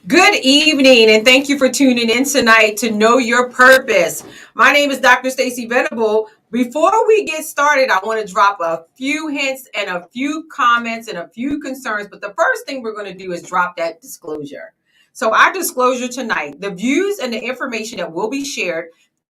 Good evening, and thank you for tuning in tonight to Know Your Purpose. My name is Dr. Stacy Venable. Before we get started, I want to drop a few hints and a few comments and a few concerns. But the first thing we're going to do is drop that disclosure. So, our disclosure tonight, the views and the information that will be shared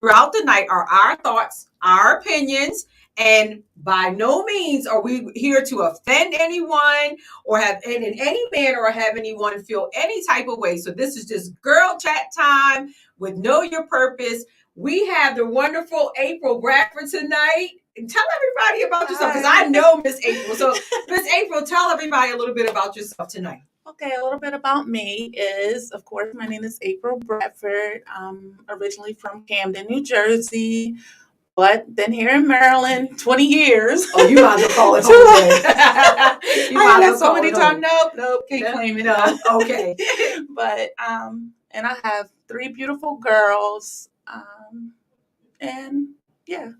throughout the night are our thoughts, our opinions, and by no means are we here to offend anyone or have in any manner or have anyone feel any type of way. So this is just girl chat time with Know Your Purpose. We have the wonderful April Bradford tonight. And tell everybody about yourself because I know Miss April. So Miss April, tell everybody a little bit about yourself tonight. Okay, a little bit about me is, of course, my name is April Bradford. I'm originally from Camden, New Jersey, but been here in Maryland 20 years. Oh, you might as well call it home. I had that so many times. Nope, can't claim it. No, okay. But and I have three beautiful girls. And yeah.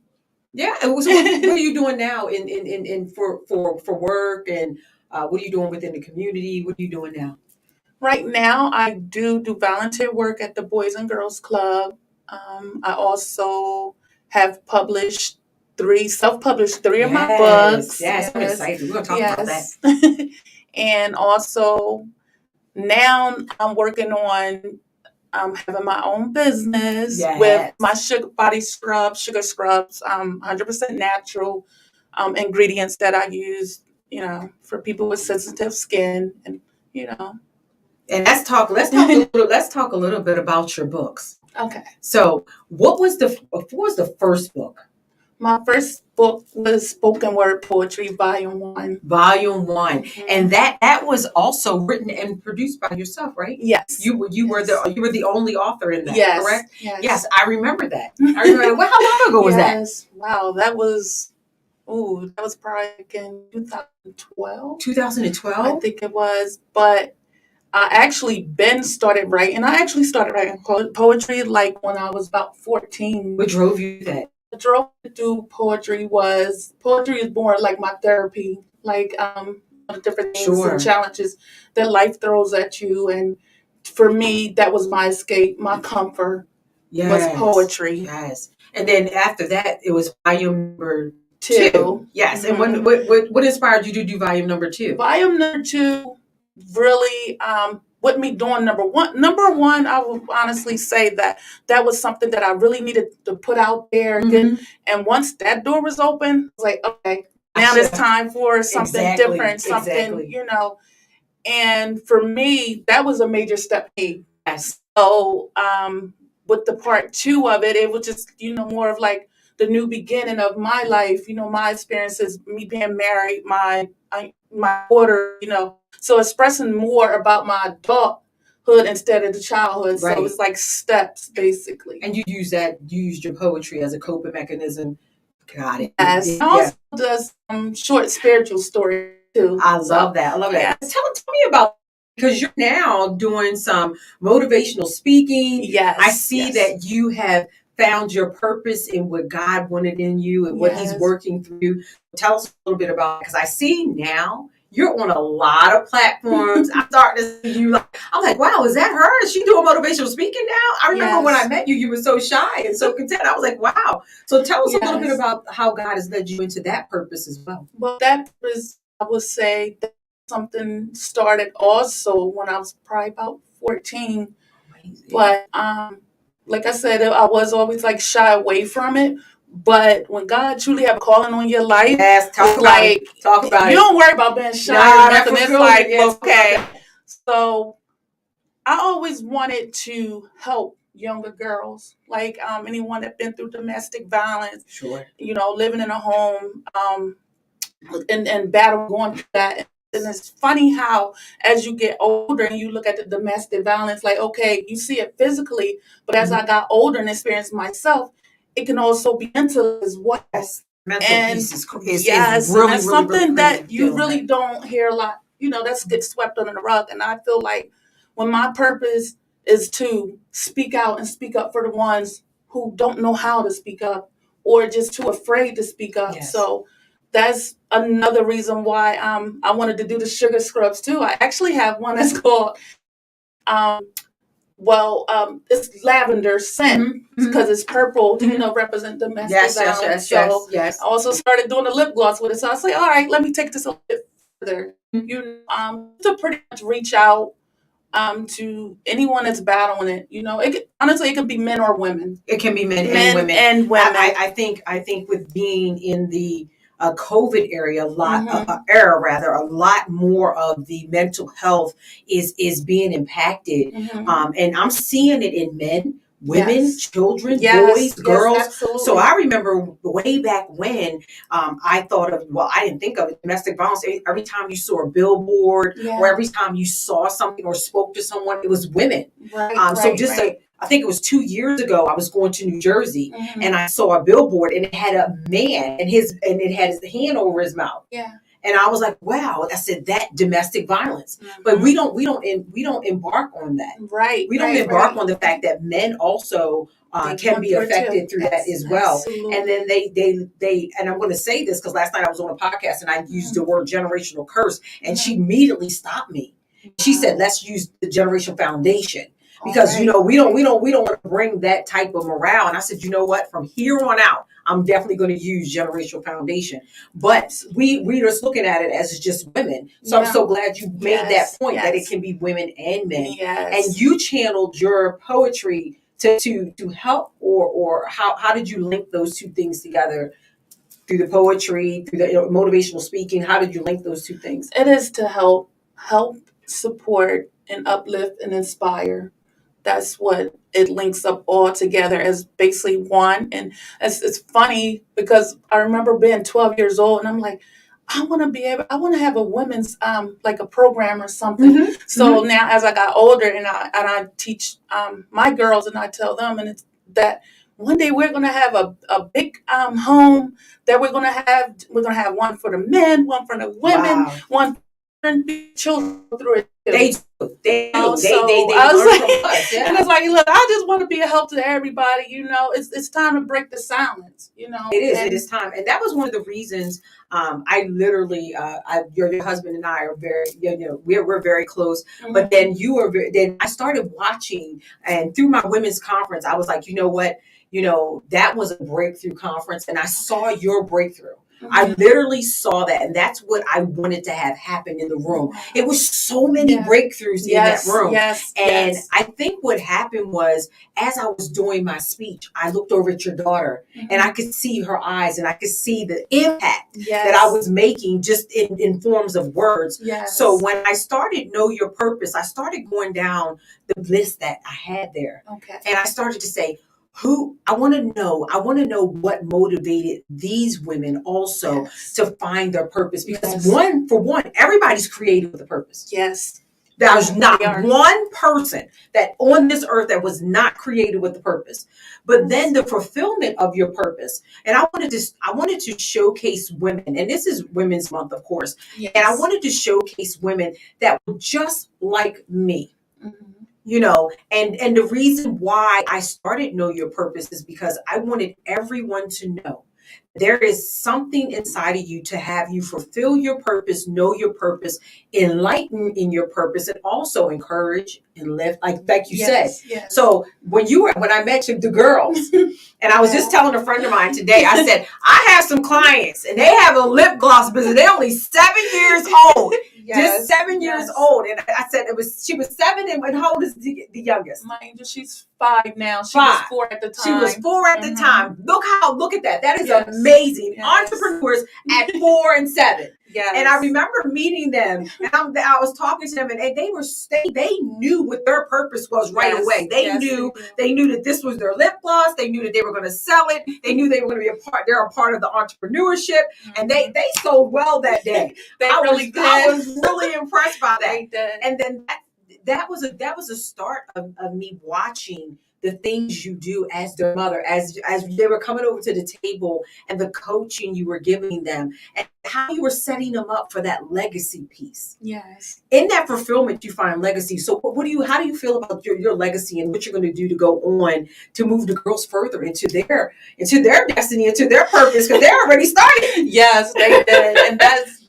Yeah. And so what are you doing now in for work, and what are you doing within the community? What are you doing now? Right now, I do volunteer work at the Boys and Girls Club. I also have self-published three of my books. Yes, I'm excited. We're going to talk about that. And also now I'm working on having my own business with my sugar scrubs, 100% natural ingredients that I use, for people with sensitive skin, and And let's talk a little bit about your books. Okay. So, what was the first book? My first book was Spoken Word Poetry, Volume 1. Volume 1. Mm-hmm. And that was also written and produced by yourself, right? Yes. You were the only author in that, yes. Correct? Yes. Yes, I remember that. Well, how long ago was that? Wow, that was probably in 2012. 2012? I think it was, but I actually started writing poetry like when I was about 14. What drove you to that? What drove me to do poetry is more like my therapy, like the different things and challenges that life throws at you. And for me, that was my escape, my comfort was poetry. Yes. And then after that, it was volume number 2. Yes. Mm-hmm. And what inspired you to do volume number 2? Volume number 2 really with me doing number one, I will honestly say that was something that I really needed to put out there. Mm-hmm. And once that door was open, I was like, okay, now it's time for something different, something, and for me, that was a major step. Yes. So with the part 2 of it, it was just, more of like the new beginning of my life, my experiences, me being married, my daughter, so expressing more about my adulthood instead of the childhood. Right. So it's like steps, basically. And you used your poetry as a coping mechanism. Got it. Yes. I also does short spiritual stories too. I love that. Yeah. Tell me about, because you're now doing some motivational speaking. Yes. I see that you have found your purpose in what God wanted in you and what He's working through. Tell us a little bit about it, because I see now you're on a lot of platforms. I'm starting to see you. I'm like, wow, is that her? Is she doing motivational speaking now? I remember when I met you, you were so shy and so content. I was like, wow. So tell us a little bit about how God has led you into that purpose as well. Well, that was, I would say, that something started also when I was probably about 14. Amazing. But like I said, I was always like shy away from it. But when God truly have a calling on your life, talk about it. You don't worry about being shy or nothing. It's like, okay. So I always wanted to help younger girls, like anyone that's been through domestic violence, living in a home, and battle going through that. And it's funny how as you get older and you look at the domestic violence, like, okay, you see it physically, but as I got older and experienced myself, it can also be mental as well. Mental piece is really, that's something that you really don't hear a lot. That's gets swept under the rug. And I feel like when my purpose is to speak out and speak up for the ones who don't know how to speak up or just too afraid to speak up. Yes. So that's another reason why I wanted to do the sugar scrubs too. I actually have one that's called It's lavender scent because it's purple to represent domestic violence. So I also started doing a lip gloss with it. So I was like, all right, let me take this a little bit further. To pretty much reach out to anyone that's battling it. Honestly, it can be men or women. It can be men and women. I think with being in the COVID area, a lot more of the mental health is being impacted, and I'm seeing it in men, women, children, boys, girls. So I remember way back when I thought of, I didn't think of it, domestic violence. Every time you saw a billboard or every time you saw something or spoke to someone, it was women. I think it was 2 years ago, I was going to New Jersey and I saw a billboard and it had a man and it had his hand over his mouth. Yeah. And I was like, wow, I said that domestic violence. But we don't embark on that. Right. We don't embark on the fact that men also can be affected through that as well. Absolutely. And then they and I'm going to say this because last night I was on a podcast and I used the word generational curse and she immediately stopped me. She said, let's use the generational foundation. Because we don't want to bring that type of morale. And I said, you know what? From here on out, I'm definitely going to use generational foundation. But we're just looking at it as just women. So I'm so glad you made that point that it can be women and men. Yes. And you channeled your poetry to help, or how did you link those two things together? Through the poetry, through the motivational speaking, how did you link those two things? It is to help, support, and uplift and inspire. That's what it links up all together as basically one. And it's funny because I remember being 12 years old and I'm like, I want to have a women's like a program or something. So now as I got older and I teach my girls and I tell them, and it's that one day we're going to have a big home that we're going to have one for the men, one for the women, one for the children through it. They I was like, and it's like, look, I just want to be a help to everybody. It's time to break the silence. It is time, and that was one of the reasons. I literally, your husband and I are very, we're very close. But then then I started watching, and through my women's conference, I was like, you know what, that was a breakthrough conference, and I saw your breakthrough. I literally saw that, and that's what I wanted to have happen in the room. It was so many breakthroughs in that room. And I think what happened was, as I was doing my speech, I looked over at your daughter, and I could see her eyes, and I could see the impact that I was making just in forms of words. So when I started Know Your Purpose, I started going down the list that I had there. And I started to say, I want to know what motivated these women also to find their purpose. Because for one, everybody's created with a purpose. There's not one person that on this earth that was not created with a purpose. But then the fulfillment of your purpose. And I wanted to showcase women, and this is Women's Month, of course. And I wanted to showcase women that were just like me. And the reason why I started Know Your Purpose is because I wanted everyone to know there is something inside of you to have you fulfill your purpose, know your purpose, enlighten in your purpose, and also encourage and lift, like you said. So when I met the girls, and I was just telling a friend of mine today, I said, I have some clients and they have a lip gloss business. They're only 7 years old. Just 7 years old. And I said she was 7, and how old is the youngest? My angel, she's 5 now. She was 4 at the time. She was 4 at the time. Look at that. That is amazing. Entrepreneurs at 4 and 7. And I remember meeting them, and I was talking to them, and they knew what their purpose was right away. They knew that this was their lip gloss. They knew that they were going to sell it. They knew they were going to be a part. They're a part of the entrepreneurship, and they sold well that day. I was really impressed by that. And then that was a start of me watching the things you do as their mother, as they were coming over to the table, and the coaching you were giving them, and how you were setting them up for that legacy piece. In that fulfillment, you find legacy. So how do you feel about your legacy and what you're going to do to go on to move the girls further into their destiny, into their purpose, because they're already started. Yes, they did. And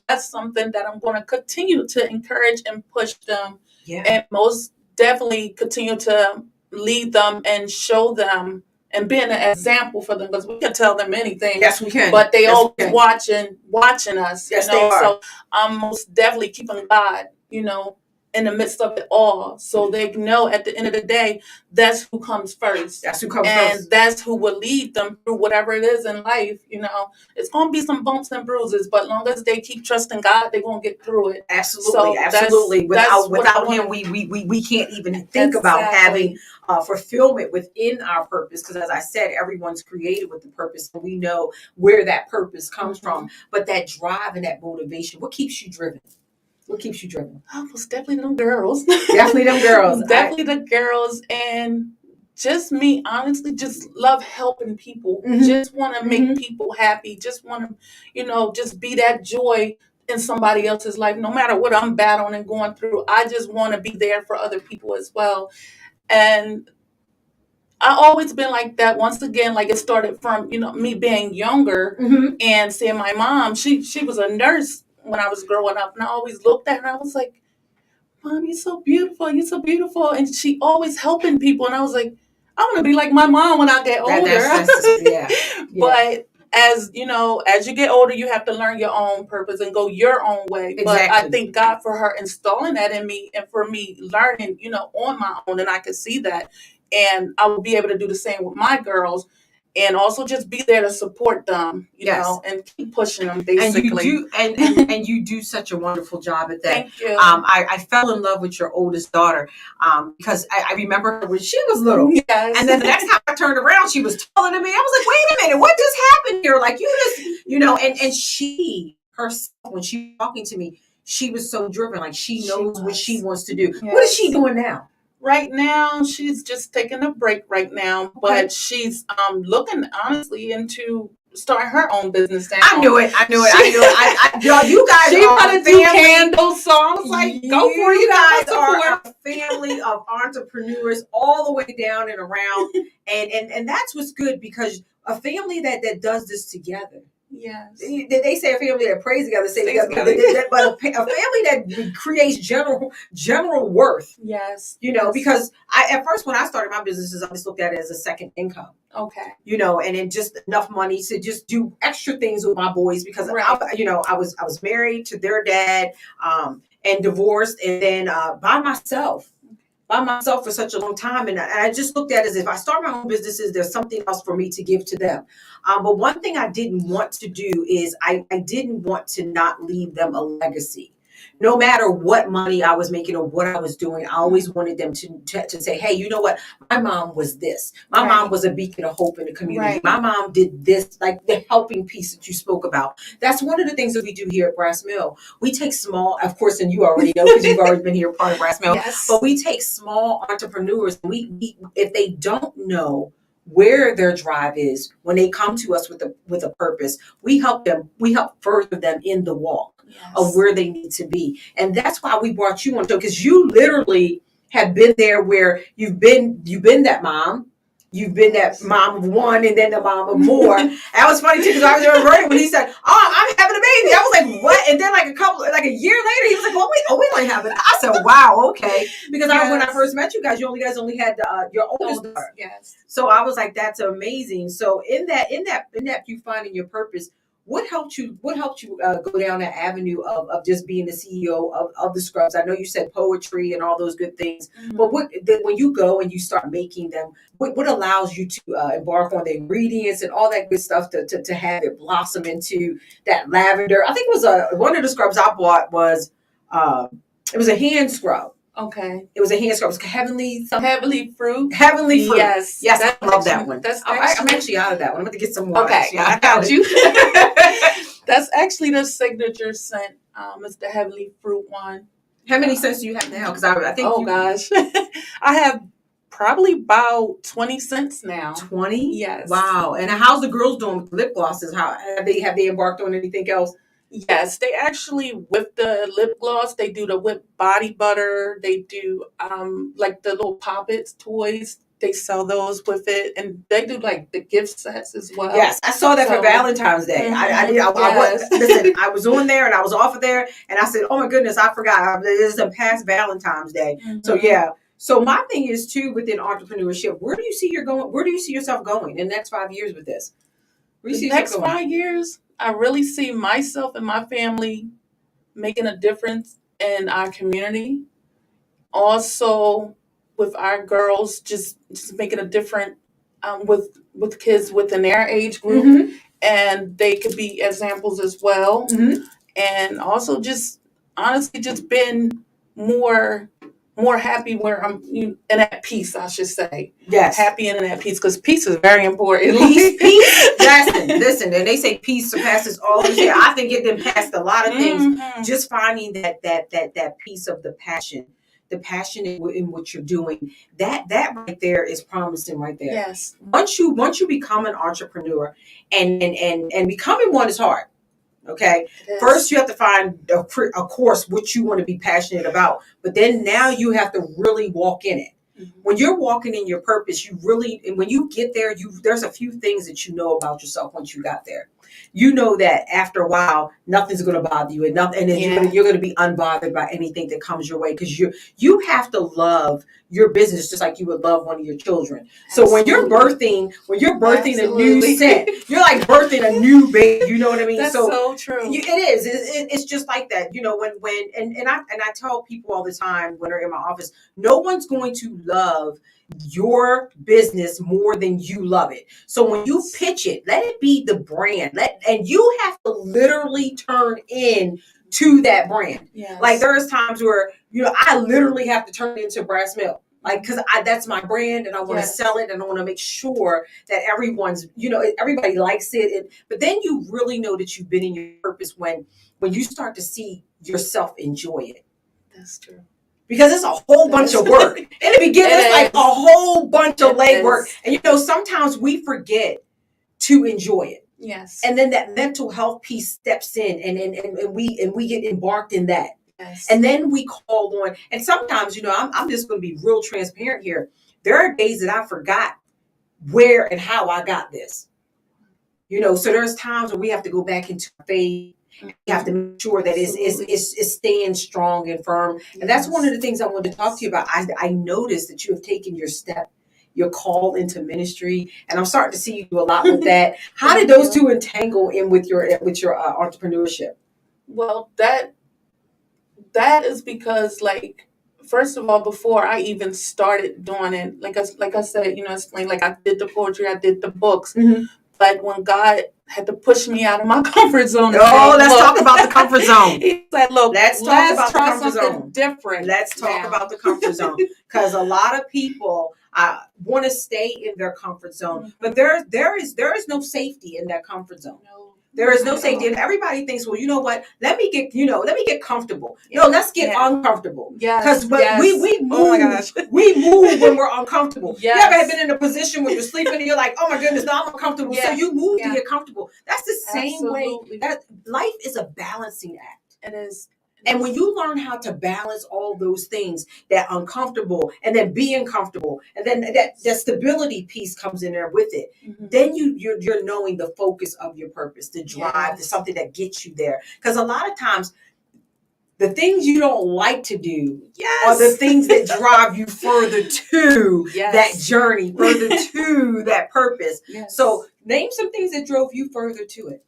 that's something that I'm going to continue to encourage and push them. And most definitely continue to lead them and show them and being an example for them, because we can tell them anything. Yes, we can. But they Yes, always we can. watching us. Yes, you know? they are. So I'm most definitely keeping God, in the midst of it all, so they know at the end of the day, that's who comes first. That's who comes And first. that's who will lead them through whatever it is in life. It's going to be some bumps and bruises, but long as they keep trusting God, they're going to get through it. Absolutely, So absolutely. that's Without him, we can't even think about having fulfillment within our purpose. Because as I said, everyone's created with the purpose, and we know where that purpose comes from. But that drive and that motivation, what keeps you driven? What keeps you driven? Oh, it's definitely them girls. Definitely them girls. Definitely the girls. And just me, honestly, just love helping people. Mhm. Just want to make people happy. Just want to, just be that joy in somebody else's life. No matter what I'm battling and going through, I just want to be there for other people as well. And I always been like that. Once again, like it started from, me being younger and seeing my mom. She was a nurse when I was growing up, and I always looked at her and I was like, Mom, you're so beautiful. You're so beautiful. And she always helping people. And I was like, I want to be like my mom when I get older. Yeah. But as you get older, you have to learn your own purpose and go your own way. Exactly. But I thank God for her installing that in me and for me learning, on my own. And I could see that. And I will be able to do the same with my girls. And also just be there to support them, and keep pushing them, basically. And you do such a wonderful job at that. Thank you. I fell in love with your oldest daughter because I remember her when she was little. Yes. And then the next time I turned around, she was taller than me. I was like, wait a minute, what just happened here? Like you just, and she herself, when she was talking to me, she was so driven. Like she knows what she wants to do. Yes. What is she doing now? Right now, she's just taking a break right now, but she's looking honestly into starting her own business now. I knew it. Y'all, you guys she are a family. Do candles, so I was like, go for it. You guys are a family of entrepreneurs all the way down and around, and that's what's good, because a family that does this together. Yes. They say a family that prays together, but a family that creates general worth. Yes. Because at first when I started my businesses, I just looked at it as a second income. Okay. And then just enough money to just do extra things with my boys, because I was married to their dad, and divorced, and then by myself for such a long time. And I just looked at it as, if I start my own businesses, there's something else for me to give to them. But one thing I didn't want to do is I didn't want to not leave them a legacy. No matter what money I was making or what I was doing, I always wanted them to say, hey, you know what? My mom was this. My mom was a beacon of hope in the community. Right. My mom did this, like the helping piece that you spoke about. That's one of the things that we do here at Brass Mill. We take small, of course, and you already know because you've already been here part of Brass Mill. Yes. But we take small entrepreneurs. We if they don't know where their drive is, when they come to us with a purpose, we help further them in the walk. Yes. Of where they need to be. And that's why we brought you on, because you literally have been there, where you've been that mom. You've been that mom of one, and then the mom of more. That was funny too, because I was remembering when he said, "Oh, I'm having a baby." I was like, "What?" And then like a year later, he was like, "Well, we only have it." I said, "Wow, okay." Because when I first met you guys, you guys only had your oldest daughter. Yes. So I was like, "That's amazing." So in that, you finding your purpose. What helped you go down that avenue of just being the CEO of the Scrubs? I know you said poetry and all those good things, but when you go and you start making them, what allows you to embark on the ingredients and all that good stuff to have it blossom into that lavender? I think it was one of the scrubs I bought was it was a hand scrub. Okay. It was a hand scrub. It was heavenly fruit. Yes. I love that one. I'm actually out of that one. I'm going to get some more. Okay. I got you. That's actually the signature scent. It's the heavenly fruit one. How many scents do you have now? Because I think. Oh gosh, I have probably about 20 scents now. 20? Yes. Wow. And how's the girls doing with lip glosses? How have they embarked on anything else? Yes, they actually, with the lip gloss, they do the whipped body butter. They do like the little Poppets toys. They sell those with it, and they do like the gift sets as well. Yes, I saw that for Valentine's Day. Listen, I was on there and I was off of there, and I said, "Oh my goodness, I forgot. This is past Valentine's Day." Mm-hmm. So yeah. So my thing is too within entrepreneurship. Where do you see you're going? Where do you see yourself going in the next 5 years with this? Where do you The see yourself next going? 5 years, I really see myself and my family making a difference in our community. Also, with our girls, just making a difference with kids within their age group, Mm-hmm. and they could be examples as well. Mm-hmm. And also, just honestly, just been more more happy where I'm and at peace, I should say. Yes. Happy and at peace, because peace is very important. Peace. Listen. And they say peace surpasses all understanding. I think it done passed a lot of things. Mhm. Just finding that piece of the passion in what you're doing. That right there is promising right there. Yes. Once you become an entrepreneur, and becoming one is hard. Okay. First, you have to find a course which you want to be passionate about, but then now you have to really walk in it. Mm-hmm. When you're walking in your purpose, you really, and when you get there, there's a few things that you know about yourself once you got there. You know that after a while, nothing's going to bother you, and then you're going to be unbothered by anything that comes your way, because you have to love your business just like you would love one of your children. So when you're birthing a new set, you're like birthing a new baby. You know what I mean? That's so true. It is. It's just like that. You know, and I tell people all the time when they're in my office, no one's going to love your business more than you love it. So when you pitch it, let it be the brand. And you have to literally turn in to that brand. Yes. Like there's times where, I literally have to turn into brass milk. Like, because that's my brand, and I want to sell it, and I want to make sure that everyone's, everybody likes it. But then you really know that you've been in your purpose when you start to see yourself enjoy it. That's true. Because it's a whole bunch of work. In the beginning, it's like a whole bunch of legwork. And sometimes we forget to enjoy it. Yes. And then that mental health piece steps in, and we get embarked in that. Yes. And then we call on, and sometimes, I'm just going to be real transparent here. There are days that I forgot where and how I got this. So there's times where we have to go back into faith. You have to make sure that it's staying strong and firm. And that's one of the things I wanted to talk to you about. I noticed that you have taken your call into ministry, and I'm starting to see you do a lot with that. How did those two entangle in with your entrepreneurship? Well, that is because, like, first of all, before I even started doing it, like I said, explain, like I did the poetry, I did the books. Mm-hmm. But when God had to push me out of my comfort zone. Let's talk about the comfort zone. He said, look, let's talk about try the comfort something zone. Different. Let's talk about the comfort zone. Because a lot of people want to stay in their comfort zone. Mm-hmm. But there is no safety in that comfort zone. No. There is no safety. And everybody thinks, well, you know what? Let me get comfortable. Yeah. No, let's get uncomfortable. Yes. Because we move. Oh my gosh. We move when we're uncomfortable. Yes. You ever been in a position where you're sleeping and you're like, oh my goodness, now I'm uncomfortable. Yes. So you move to get comfortable. That's the same way. That life is a balancing act. It is. And when you learn how to balance all those things, that uncomfortable and then being comfortable, and then that stability piece comes in there with it, mm-hmm. then you're knowing the focus of your purpose, the drive, the something that gets you there. Because a lot of times, the things you don't like to do are the things that drive you further to that journey, further to that purpose. Yes. So name some things that drove you further to it.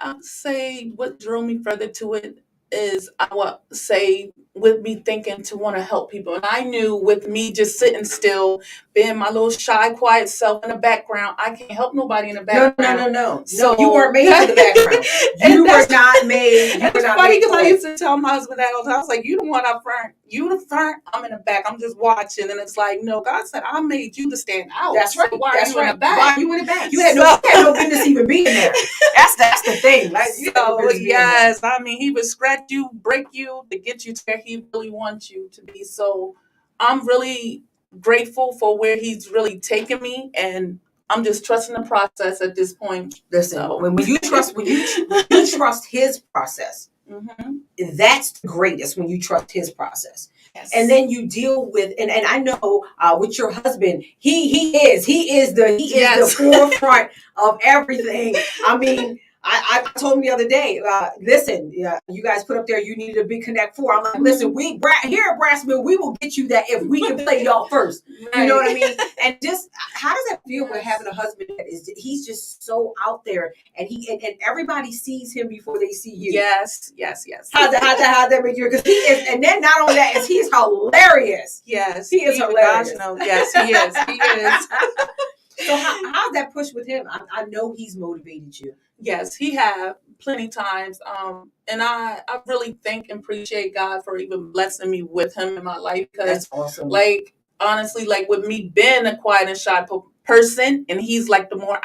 I would say what drove me further to it is, I would say, with me thinking to want to help people. And I knew with me just sitting still, being my little shy, quiet self in the background, I can't help nobody in the background. No. So you weren't made for the background. You were not made. It's funny because I used to tell my husband that all the time. I was like, you the one up front. You the front. I'm in the back. I'm just watching. And it's like, no, God said, I made you to stand out. That's right. So why are you in the back? Why are you in the back? You had no business even being there. That's the thing. Like, yes. I mean, he would scratch you, break you to get you to where he really wants you to be. So I'm really grateful for where he's really taken me, and I'm just trusting the process at this point. Listen, when you trust his process, mm-hmm. that's the greatest. When you trust his process, and then you deal with, and I know with your husband, he is the forefront of everything. I mean, I told him the other day, listen, you guys put up there, you needed a big Connect 4. I'm like, listen, here at Brassville, we will get you that if we can play y'all first. Right. You know what I mean? And just, how does that feel with having a husband that he's just so out there, and and everybody sees him before they see you? Yes. How's that make you? Because he is, and then not only that, he's hilarious. Yes. He is hilarious. Gosh, no. Yes, he is. He is. So how's that push with him? I know he's motivated you. Yes, he have plenty times. And I really thank and appreciate God for even blessing me with him in my life. Because that's awesome. Like, honestly, like with me being a quiet and shy person, and he's like the more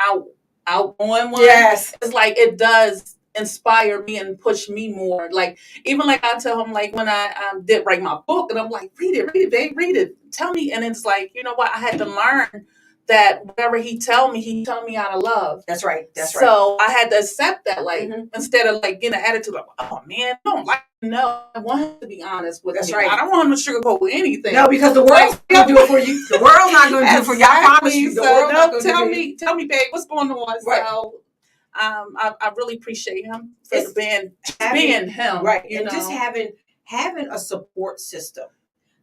outgoing one. Yes. It's like it does inspire me and push me more. Like, even like I tell him, like when I did write my book, and I'm like, read it, babe, read it. Tell me. And it's like, you know what? I had to learn that whatever he tell me out of love. That's right. So I had to accept that, like, instead of like getting an attitude like, oh man, I don't like. No, I want him to be honest with me. Right. I don't want him to sugarcoat anything. No, because the world's not going to do it for you. The world's not going to do it for you. I promise you. The world's not going to do it. Tell me, babe, what's going on? Right. So, I really appreciate him for being him. Right. And just having a support system.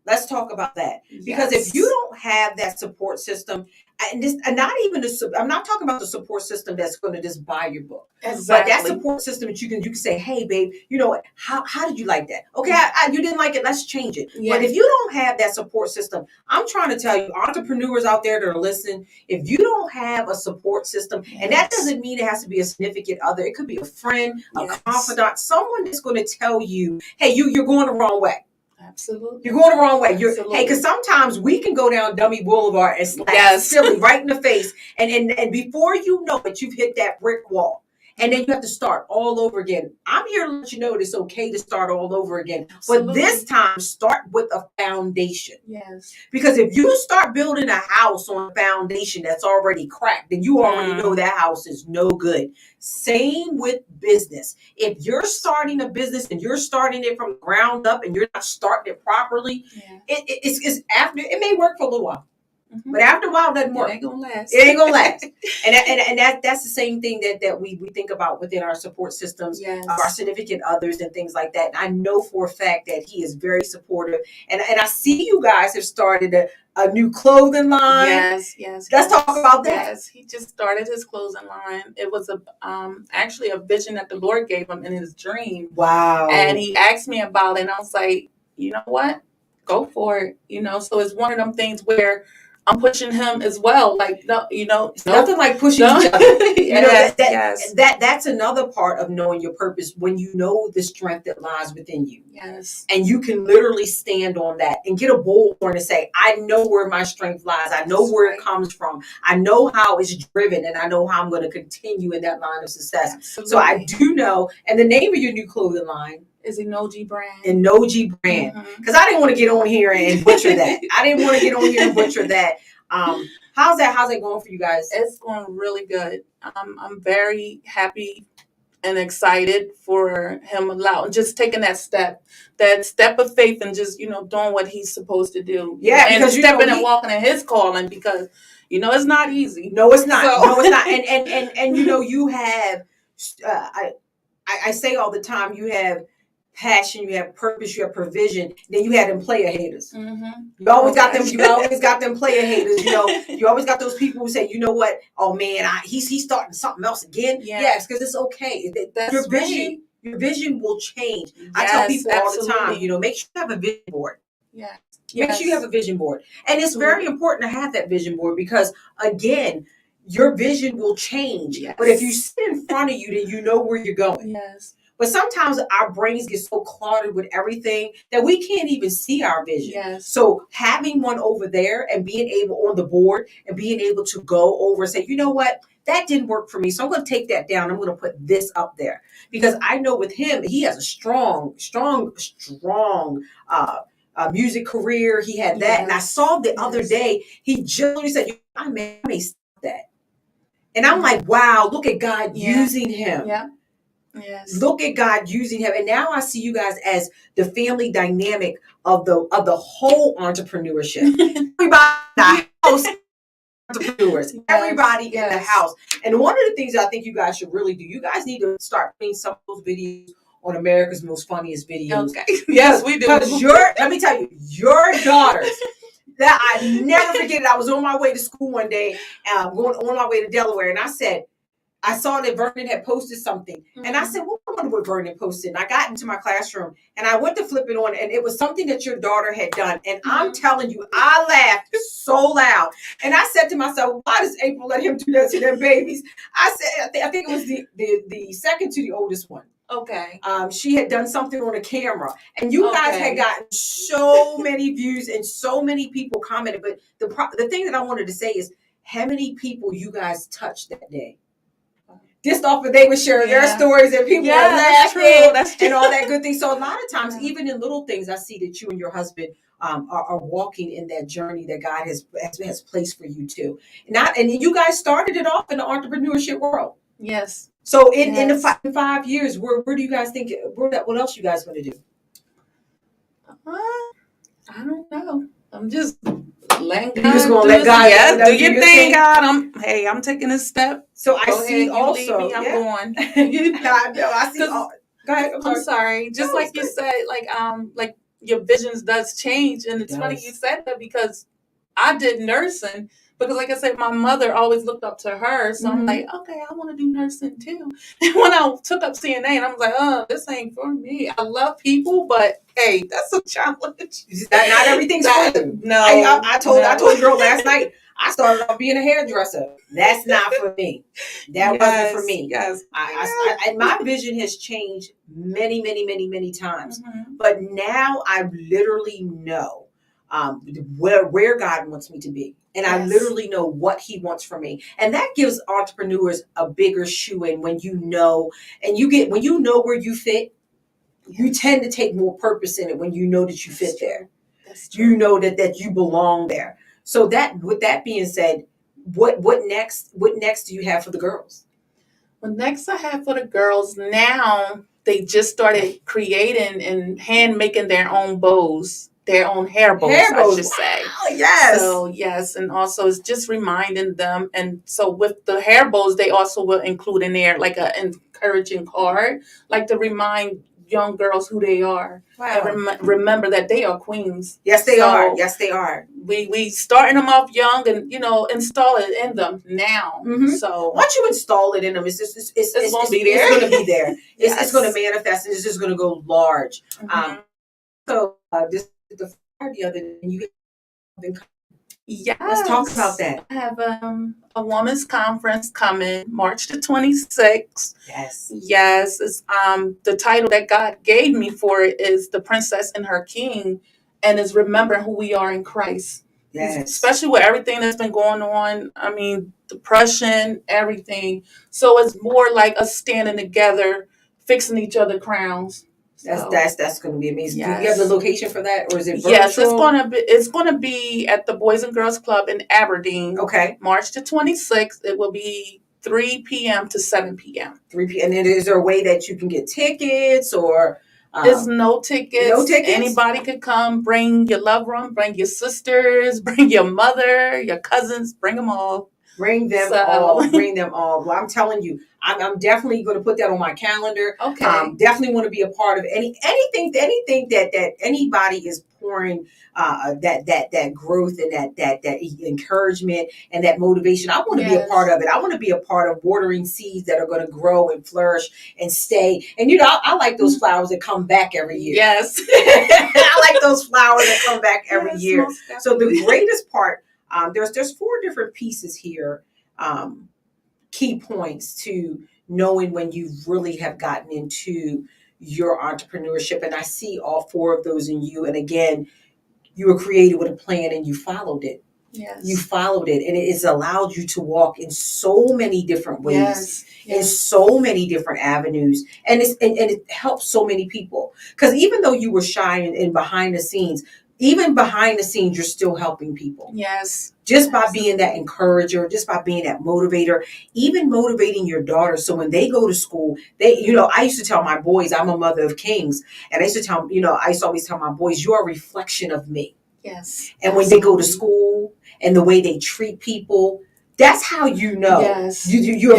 Let's talk about that. Because if you don't have that support system, and not even I'm not talking about the support system that's going to just buy your book. Exactly. But that support system that you can say, hey, babe, you know what? How did you like that? Okay, you didn't like it. Let's change it. Yeah. But if you don't have that support system, I'm trying to tell you, entrepreneurs out there that are listening, if you don't have a support system, and that doesn't mean it has to be a significant other. It could be a friend, a confidant, someone that's going to tell you, hey, you're going the wrong way. Absolutely. You're going the wrong way. Hey, because sometimes we can go down Dummy Boulevard and slap silly right in the face. And before you know it, you've hit that brick wall. And then you have to start all over again. I'm here to let you know it's okay to start all over again. Absolutely. But this time, start with a foundation. Yes. Because if you start building a house on a foundation that's already cracked, then you already know that house is no good. Same with business. If you're starting a business and you're starting it from the ground up and you're not starting it properly, it may work for a little while. But after a while, it doesn't work. It ain't gonna last. It ain't gonna last. And that's the same thing that we think about within our support systems, our significant others and things like that. And I know for a fact that he is very supportive. And I see you guys have started a new clothing line. Yes. Let's talk about that. Yes, he just started his clothing line. It was actually a vision that the Lord gave him in his dream. Wow. And he asked me about it, and I was like, you know what? Go for it. So it's one of them things where I'm pushing him as well. Like, nothing like pushing each other. That's another part of knowing your purpose, when you know the strength that lies within you. Yes. And you can literally stand on that and get a bullhorn and say, I know where my strength lies. I know where it comes from. I know how it's driven, and I know how I'm going to continue in that line of success. Absolutely. So I do know. And the name of your new clothing line is Enoji Brand. Because I didn't want to get on here and butcher that. How's that going for you guys? It's going really good. I'm very happy and excited for him just taking that step of faith, and just doing what he's supposed to do. Yeah, and stepping and walking in his calling, because it's not easy. No, it's not. No, it's not. And you have. I say all the time, you have passion, you have purpose, you have provision. Then you have them player haters. You always got them. You always got them player haters. You always got those people who say, you know what? Oh man, he's starting something else again. Yes, because it's okay. Your vision, your vision will change. I tell people all the time. Make sure you have a vision board. Yeah. Make sure you have a vision board, and it's very important to have that vision board, because again, your vision will change. Yes. But if you sit in front of you, then you know where you're going. Yes. But sometimes our brains get so cluttered with everything that we can't even see our vision. Yes. So having one over there and being able on the board and being able to go over and say, you know what, that didn't work for me. So I'm going to take that down. I'm going to put this up there, because I know with him, he has a strong music career. He had that. And I saw the other day, he generally said, I may stop that. And I'm like, wow, look at God using him. Yeah. Yes. Look at God using him. And now I see you guys as the family dynamic of the whole entrepreneurship. Everybody in the house entrepreneurs, everybody in the house. And one of the things I think you guys should really do, you guys need to start putting some of those videos on America's Most Funniest Videos. Okay. Yes, we do. Because let me tell you, your daughters, that I never forget it. I was on my way to school one day, going on my way to Delaware, and I saw that Vernon had posted something. Mm-hmm. And I said, well, I wonder what Vernon posted. And I got into my classroom and I went to flip it on, and it was something that your daughter had done. And I'm telling you, I laughed so loud. And I said to myself, why does April let him do that to them babies? I said, I think it was the second to the oldest one. Okay. She had done something on a camera, and you guys had gotten so many views and so many people commented. But the thing that I wanted to say is how many people you guys touched that day. Just off of they were sharing their stories and people were laughing and all that good thing. So a lot of times, even in little things, I see that you and your husband are walking in that journey that God has placed for you too. And you guys started it off in the entrepreneurship world. Yes. So in the 5 years, where do you guys think? What else you guys going to do? I don't know. I'm just letting God. You're just going to let God. Yes, do your thing, God. I'm taking a step. So I see also. Leave me, I'm going. I see. Go ahead. I'm sorry. Just like you said, like your visions does change, and it's funny you said that because I did nursing. Because like I said, my mother always looked up to her. So I'm like, okay, I want to do nursing too. And when I took up CNA, and I was like, oh, this ain't for me. I love people, but hey, that's a challenge. Not everything's for you. No. I told a girl last night, I started off being a hairdresser. That's not for me. That wasn't for me. Yes. And my vision has changed many, many, many, many times. But now I literally know where God wants me to be. And I literally know what he wants from me. And that gives entrepreneurs a bigger shoe in when you know, and when you know where you fit, you tend to take more purpose in it when you know that you fit there. That's true. You know that you belong there. So with that being said, what next? What next do you have for the girls? Well, next I have for the girls, now they just started creating and hand making their own bows. Their own hair bows, I should say. Wow, yes. So, yes. And also it's just reminding them. And so with the hair bows, they also will include in there like an encouraging card, like to remind young girls who they are. Wow. And remember that they are queens. Yes, they are. Yes, they are. We starting them off young and, install it in them now. Mm-hmm. So once you install it in them, it's going to be there. It's going to be there. It's going to manifest, and it's just going to go large. Mm-hmm. This the other day, let's talk about that. I have a women's conference coming March the 26th. Yes. It's, the title that God gave me for it is The Princess and Her King, and is remembering who we are in Christ. Yes. Especially with everything that's been going on. I mean, depression, everything. So it's more like us standing together, fixing each other crowns. That's going to be amazing. Yes. Do you have the location for that, or is it virtual? Yes, it's going to be at the Boys and Girls Club in Aberdeen. Okay. March the 26th. It will be 3 p.m. to 7 p.m. 3 p.m. And then is there a way that you can get tickets, or? There's no tickets. No tickets? Anybody could come. Bring your loved one. Bring your sisters. Bring your mother. Your cousins. Bring them all. Bring them all. Bring them all. Well, I'm telling you, I'm definitely going to put that on my calendar. Okay. Definitely want to be a part of anything that anybody is pouring that growth and that encouragement and that motivation. I want to be a part of it. I want to be a part of watering seeds that are going to grow and flourish and stay. And I like those flowers that come back every year. Yes. I like those flowers that come back every year. So the greatest part. There's 4 different pieces here, key points to knowing when you really have gotten into your entrepreneurship. And I see all 4 of those in you. And again, you were created with a plan and you followed it. Yes. You followed it, and it's allowed you to walk in so many different ways, in so many different avenues, and it helps so many people. Because even though you were shy and behind the scenes, even behind the scenes, you're still helping people. Yes. Just by being that encourager, just by being that motivator, even motivating your daughter. So when they go to school, I used to tell my boys, I'm a mother of kings. And I used to always tell my boys, you're a reflection of me. Yes. And when they go to school and the way they treat people, that's how you know. Yes. You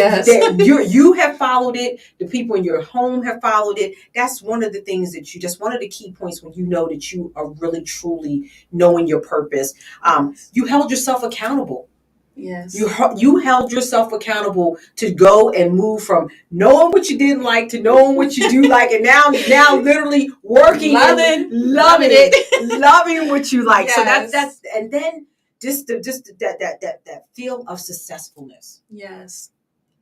have followed it. The people in your home have followed it. That's one of the things that's one of the key points when you know that you are really truly knowing your purpose. You held yourself accountable. Yes. You held yourself accountable to go and move from knowing what you didn't like to knowing what you do like, and now literally working, loving it, loving what you like. Yes. So that's and then just that feel of successfulnul. Yes.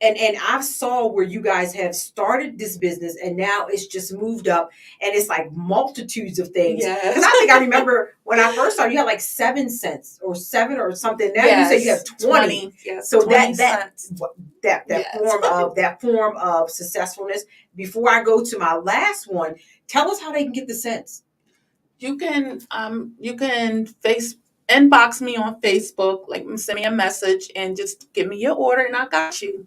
And I saw where you guys have started this business and now it's just moved up and it's like multitudes of things. Yes. Because I think I remember when I first started, you had like 7 cents or 7 or something. Now you say you have 20. Yes. So 20 cents. that form of successfulness. Before I go to my last one, tell us how they can get the cents. You can inbox me on Facebook, like send me a message and just give me your order and I got you.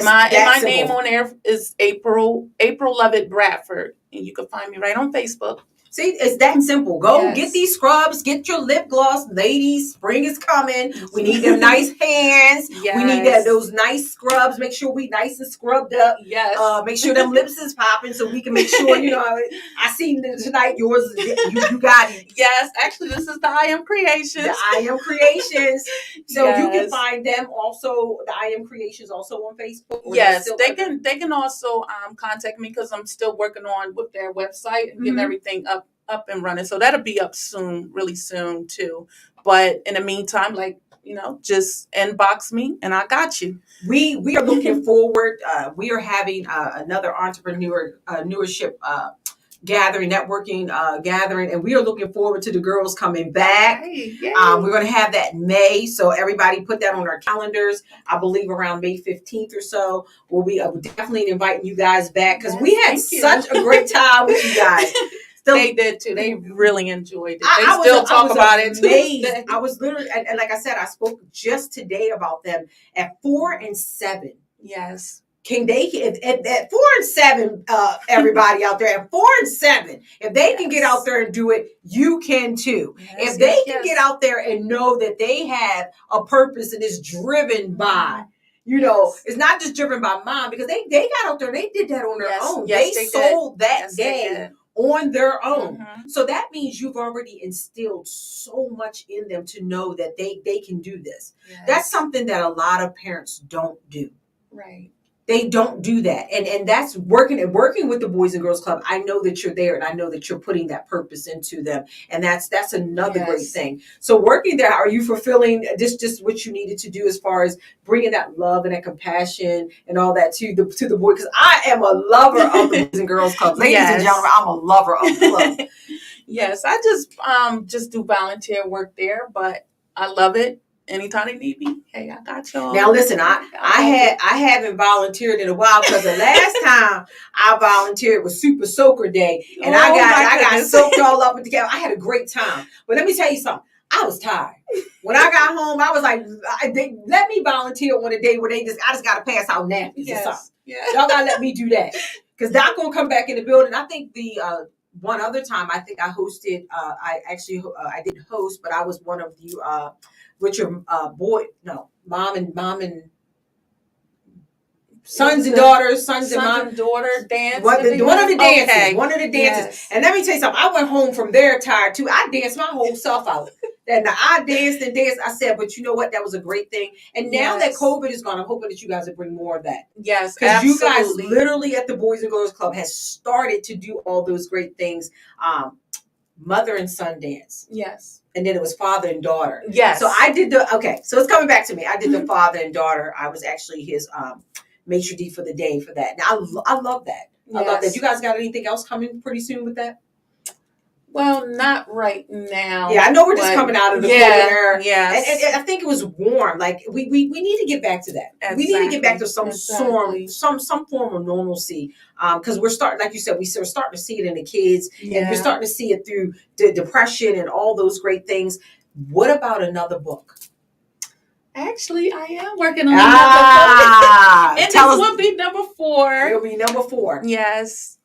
My name on there is April Bradford, and you can find me right on Facebook. See, it's that simple. Go get these scrubs, get your lip gloss. Ladies, spring is coming. We need them nice hands. Yes. We need those nice scrubs. Make sure we nice and scrubbed up. Yes. Make sure them lips is popping so we can make sure, I seen tonight yours. You got it. Yes, actually, this is the I Am Creations. The I Am Creations. So you can find them also, the I Am Creations also on Facebook. Yes, they can also contact me because I'm still working on with their website and getting everything up and running. So that'll be up soon, really soon too. But in the meantime, just inbox me and I got you. We are looking forward. We are having another entrepreneurship gathering, networking gathering, and we are looking forward to the girls coming back. We're going to have that in May, so everybody put that on our calendars. I believe around May 15th or so. We'll be definitely inviting you guys back because we had such a great time with you guys. They did too. They really enjoyed it. They still talk about it too. I was literally, and like I said, I spoke just today about them at 4 and 7. Yes. Can they at 4 and 7? Everybody out there at 4 and 7, if they can get out there and do it, you can too. If they can get out there and know that they have a purpose and it's driven by. It's not just driven by mom because they got out there. They did that on their own. They sold that game on their own. So that means you've already instilled so much in them to know that they can do this. That's something that a lot of parents don't do. Right. They don't do that. And that's working with the Boys and Girls Club. I know that you're there and I know that you're putting that purpose into them. And that's another great thing. So working there, are you fulfilling just what you needed to do as far as bringing that love and that compassion and all that to the boy? Because I am a lover of the Boys and Girls Club. Ladies and gentlemen, I'm a lover of the club. Yes, I just do volunteer work there, but I love it. Anytime they need me, hey, I got y'all. Now listen, I haven't volunteered in a while because the last time I volunteered was Super Soaker Day, and I got soaked all up with the camera. I had a great time, but let me tell you something. I was tired. When I got home, I was like, let me volunteer on a day where I just got to pass out napkins or something. Y'all got to let me do that because Doc gonna come back in the building. I think the one other time I think I hosted. I didn't host, but I was one of you. With your mom and sons and daughters, sons and daughter dance. One of the dances. Okay. One of the dances. Yes. And let me tell you something. I went home from there tired too. I danced my whole self out. And I danced and danced. I said, but you know what? That was a great thing. And now that COVID is gone, I'm hoping that you guys will bring more of that. Yes, because you guys literally at the Boys and Girls Club has started to do all those great things. Mother and son dance. Yes. And then it was father and daughter. Yes. So I did so it's coming back to me. I did the father and daughter. I was actually his maitre d' for the day for that. Now I love that. I love that. You guys got anything else coming pretty soon with that? Well, not right now. Yeah, I know we're just coming out of the cold air. Yeah. And I think it was warm. Like we need to get back to that. Exactly. We need to get back to some form of normalcy. Because we're starting, like you said, we're starting to see it in the kids, and we're starting to see it through the depression and all those great things. What about another book? Actually, I am working on another book. And this will be number 4. It'll be number 4. Yes.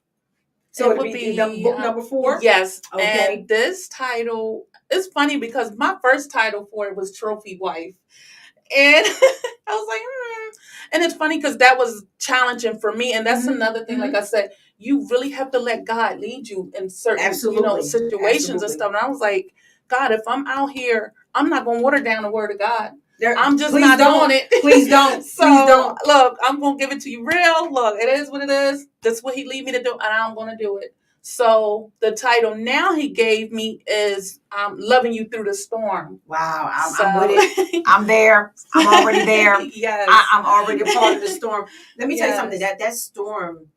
So it'll be book number 4? Yes. Okay. And this title, it's funny because my first title for it was trophy wife. And I was like, And it's funny because that was challenging for me. And that's another thing, like I said, you really have to let God lead you in certain, situations and stuff. And I was like, God, if I'm out here, I'm not going to water down the word of God. I'm just not doing it. Please don't. So, please don't. Look, I'm going to give it to you real. Look, it is what it is. That's what he lead me to do. And I'm going to do it. So the title now he gave me is Loving You Through the Storm. Wow, I'm with it. I'm there. I'm already there. Yes. I'm already a part of the storm. Let me tell you something. That storm,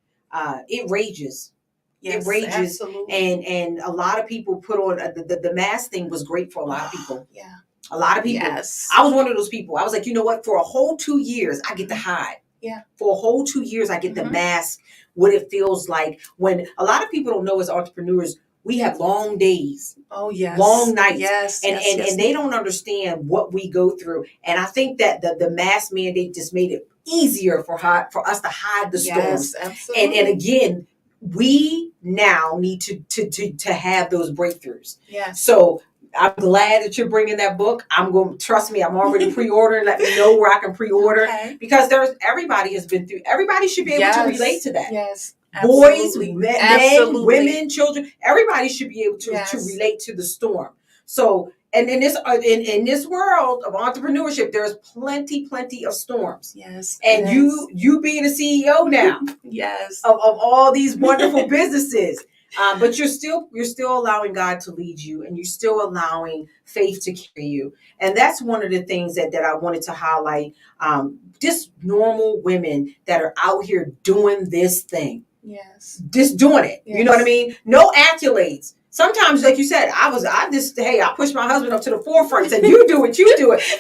it rages. Yes, it rages. Absolutely. And a lot of people put on, the mask thing was great for a lot of people. Yeah. A lot of people. Yes. I was one of those people. I was like, you know what? For a whole 2 years, I get to hide. Yeah. For a whole 2 years, I get to mask what it feels like when a lot of people don't know as entrepreneurs, we have long days. Oh, yes. Long nights. Yes. And they don't understand what we go through. And I think that the mask mandate just made it easier for us to hide the storms. Yes, absolutely. And again, we now need to have those breakthroughs. Yes. So I'm glad that you're bringing that book. I'm going to trust me. I'm already pre-ordering. Let me know where I can pre-order because everybody has been through. Everybody should be able to relate to that. Yes, absolutely. Boys, men, women, children. Everybody should be able to relate to the storm. So, and in this world of entrepreneurship, there's plenty of storms. Yes, and you being a CEO now. Yes, of all these wonderful businesses. But you're still allowing God to lead you, and you're still allowing faith to carry you. And that's one of the things that I wanted to highlight. Just normal women that are out here doing this thing. Yes. Just doing it. Yes. You know what I mean? No accolades. Sometimes, like you said, I pushed my husband up to the forefront and said, you do it.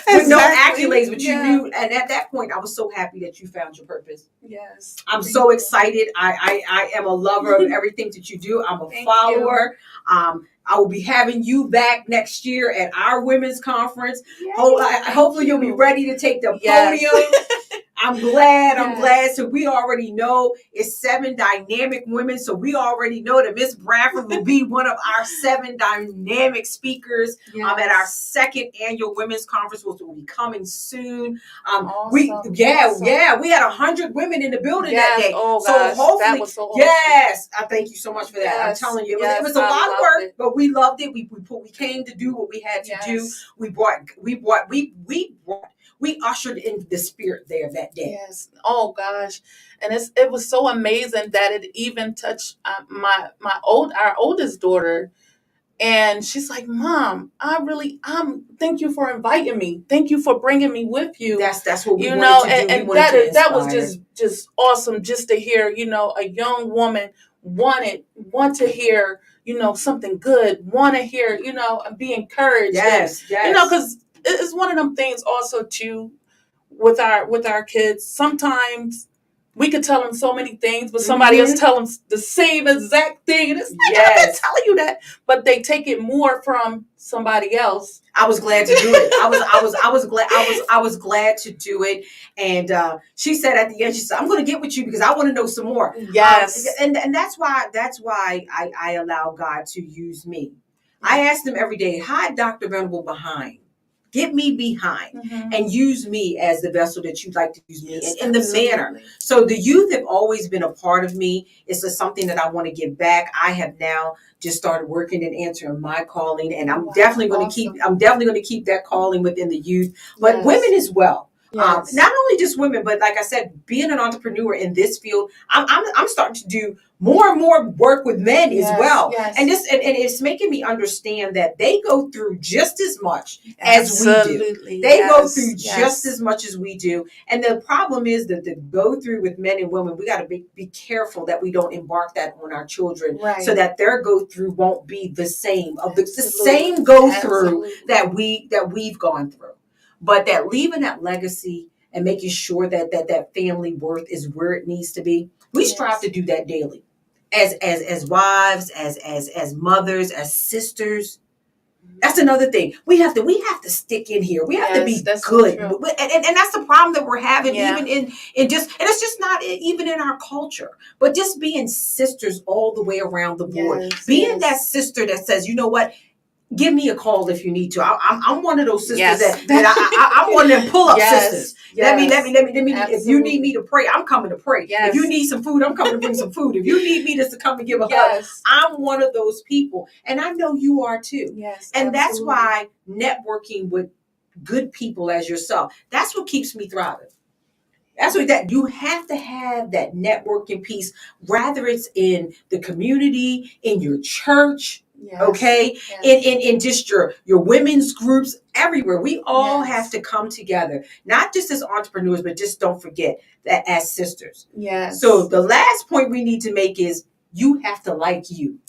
With no accolades, but you knew. And at that point, I was so happy that you found your purpose. Yes. I'm so excited. I am a lover of everything that you do. I'm a follower. I will be having you back next year at our women's conference. Hopefully you'll be ready to take the podium. I'm glad. So we already know it's 7 dynamic women. So we already know that Miss Bradford will be one of our 7 dynamic speakers at our 2nd annual women's conference, which will be coming soon. Awesome. We had 100 women in the building that day. Oh, so gosh, hopefully, that was so awesome. I thank you so much for that. Yes, I'm telling you, it was a lot of work, but we loved it. We came to do what we had to do. We ushered in the spirit there that day. Yes. Oh gosh, and it was so amazing that it even touched our oldest daughter, and she's like, "Mom, thank you for inviting me. Thank you for bringing me with you." That's what we wanted to do. And that was just awesome, just to hear, a young woman want to hear, something good, want to hear, be encouraged. Yes. Because it's one of them things also too with our kids. Sometimes we could tell them so many things, but somebody else tell them the same exact thing, and it's like, I've been telling you that, but they take it more from somebody else. I was glad to do it. I was glad to do it. And she said at the end, she said, "I'm going to get with you because I want to know some more." Yes, and that's why I allow God to use me. I ask him every day, hide Dr. Venable behind. Get me behind and use me as the vessel that you'd like to use me in the manner. So the youth have always been a part of me. It's something that I want to give back. I have now just started working and answering my calling, and I'm definitely going to keep that calling within the youth, but women as well. Yes. Not only just women, but like I said, being an entrepreneur in this field, I'm starting to do more and more work with men as well. Yes. And it's making me understand that they go through just as much as we do. They go through just as much as we do. And the problem is that the go through with men and women, we got to be careful that we don't embark that on our children, so that their go through won't be the same of the same go through that we've gone through. But that leaving that legacy and making sure that family worth is where it needs to be. We strive to do that daily. As wives, as mothers, as sisters. That's another thing. We have to stick in here. We have to be good. So and that's the problem that we're having even and it's just not even in our culture, but just being sisters all the way around the board. Being that sister that says, you know what? give me a call if you need to. I'm one of those sisters Yes. that I'm one of them pull up sisters. Let me. Absolutely. If you need me to pray, I'm coming to pray. Yes. If you need some food, I'm coming to bring some food. If you need me to come and give a hug, I'm one of those people, and I know you are too. Yes, and absolutely. That's why networking with good people as yourself, that's what keeps me thriving. That's what that you have to have that networking piece, whether it's in the community, in your church, okay, in just your women's groups, everywhere. We all have to come together, not just as entrepreneurs, but just don't forget that as sisters. Yes. So the last point we need to make is you have to like you.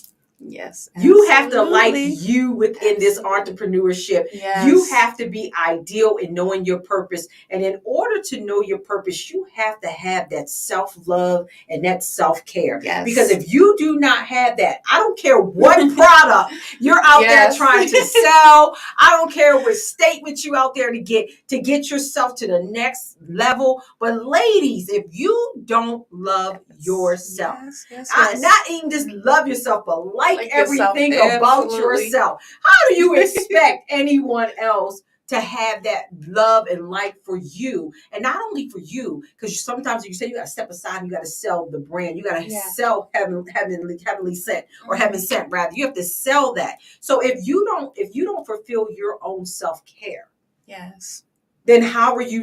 Yes. You have to like you within this entrepreneurship. Yes. You have to be ideal in knowing your purpose. And in order to know your purpose, you have to have that self-love and that self-care. Yes. Because if you do not have that, I don't care what product you're out there trying to sell. I don't care what statement you out there to get yourself to the next level. But ladies, if you don't love yourself, not even just love yourself, but like everything about yourself. How do you expect anyone else to have that love and like for you? And not only for you, because sometimes you say you got to step aside and you got to sell the brand. You got to sell heavenly sent, or heaven sent rather. You have to sell that. So if you don't fulfill your own self-care, then how are you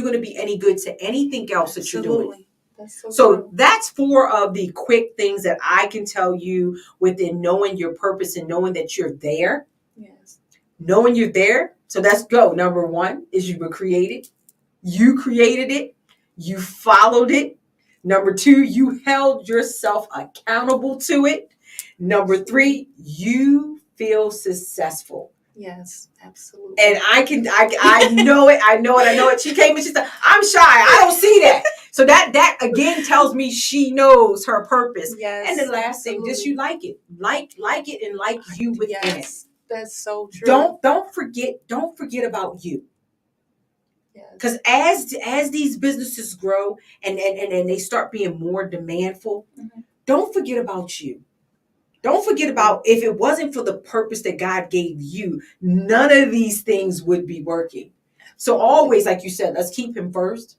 going to be any good to anything else that you're doing? So that's 4 of the quick things that I can tell you within knowing your purpose and knowing that you're there. Yes. Knowing you're there. So let's go. Number 1 is you were created. You created it. You followed it. Number 2, you held yourself accountable to it. Number 3, you feel successful. Yes, absolutely. And I know it. I know it. She came and she said, I'm shy. I don't see that. So that again tells me she knows her purpose. Yes. And the last thing, just you like it. Like it and like you within it. That's so true. Don't forget about you. Because as these businesses grow and they start being more demandful, don't forget about you. Don't forget about, if it wasn't for the purpose that God gave you, none of these things would be working. So always, like you said, let's keep him first.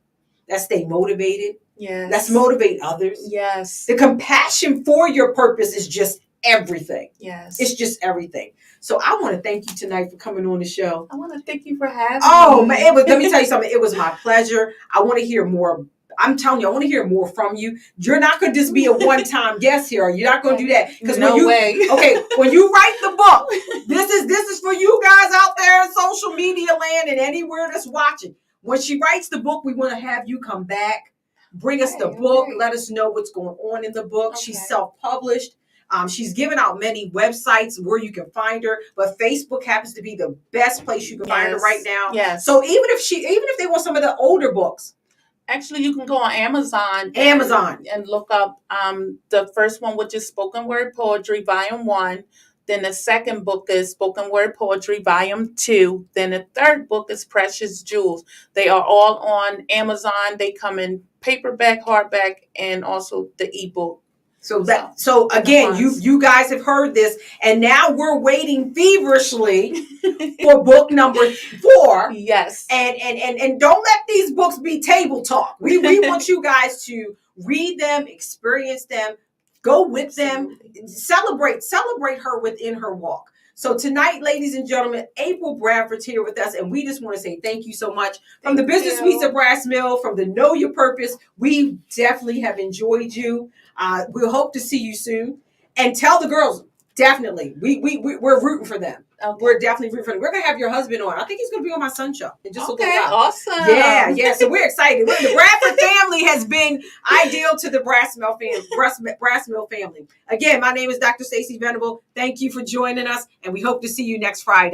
Let's stay motivated. Yes. Let's motivate others. Yes. The compassion for your purpose is just everything. Yes. It's just everything. So I want to thank you tonight for coming on the show. I want to thank you for having me. Oh, man, let me tell you something. It was my pleasure. I want to hear more. I'm telling you, I want to hear more from you. You're not going to just be a one-time guest here. You're not going to do that. Because when you write the book, this is for you guys out there in social media land and anywhere that's watching. When she writes the book, we want to have you come back, bring us the book, let us know what's going on in the book. She's self-published. She's given out many websites where you can find her, but Facebook happens to be the best place you can find her right now. Yes. So even if they want some of the older books. Actually, you can go on Amazon and look up the first one, which is Spoken Word Poetry, Volume 1. Then the second book is Spoken Word Poetry, Volume 2. Then the third book is Precious Jewels. They are all on Amazon. They come in paperback, hardback, and also the ebook. So again, you guys have heard this, and now we're waiting feverishly for book number 4. Yes. And don't let these books be table talk. We want you guys to read them, experience them, go with them, celebrate her within her walk. So tonight, ladies and gentlemen, April Bradford's here with us, and we just want to say thank you so much. From the Business Suites of Brass Mill, from the Know Your Purpose, we definitely have enjoyed you. We'll hope to see you soon. And tell the girls, definitely, we're rooting for them. Okay. We're definitely rooting for them. We're going to have your husband on. I think he's going to be on my son's show. Awesome. Yeah. So we're excited. The Bradford family has been ideal to the Brass Mill family. Again, my name is Dr. Stacey Venable. Thank you for joining us, and we hope to see you next Friday.